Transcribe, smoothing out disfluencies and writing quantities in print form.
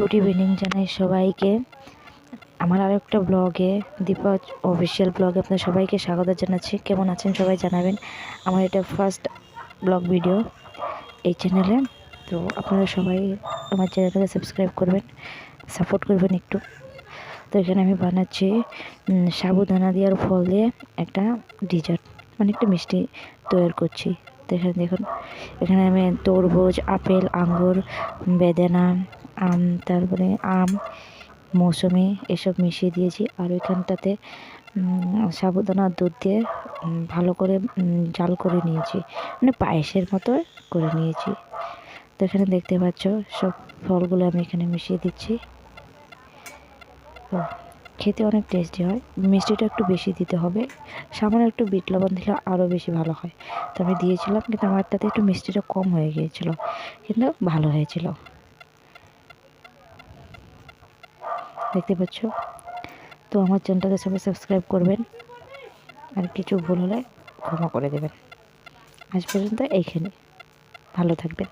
Good evening জানাই সবাইকে। আমার আরেকটা ব্লগে, দীপা অফিসিয়াল ব্লগে আপনার সবাইকে স্বাগত জানাচ্ছি। কেমন আছেন সবাই জানাবেন। আমার এটা ফার্স্ট ব্লগ ভিডিও এই চ্যানেলে, তো আপনারা সবাই আমার চ্যানেলটাকে সাবস্ক্রাইব করবেন, সাপোর্ট করবেন একটু। তো এখানে আমি বানাচ্ছি সাবুদানা দিয়ে আর ফল দিয়ে একটা ডিজার্ট, মানে একটা মিষ্টি তৈরি করছি। তো এখানে দেখুন, এখানে আমি তরমুজ, আপেল, আঙ্গুর, বেদানা, তারপরে আম, মৌসুমি এসব মিশিয়ে দিয়েছি। আর ওইখানটাতে সাবুদানা দুধ দিয়ে ভালো করে জাল করে নিয়েছি, মানে পায়েসের মতো করে নিয়েছি। তো এখানে দেখতে পাচ্ছ সব ফলগুলো আমি এখানে মিশিয়ে দিচ্ছি। খেতে অনেক টেস্টি হয়। মিষ্টিটা একটু বেশি দিতে হবে, সামান্য একটু বিট লবণ দিলে আরও বেশি ভালো হয়। তো আমি দিয়েছিলাম, কিন্তু আমারটাতে একটু মিষ্টিটা কম হয়ে গিয়েছিল, কিন্তু ভালো হয়েছিল। দেখতে পাচ্ছ। তো আমার চ্যানেলটাকে সবাই সাবস্ক্রাইব করবেন, আর কিছু ভুল হলে ক্ষমা করে দেবেন। আজ পর্যন্ত এইখানে, ভালো থাকবেন।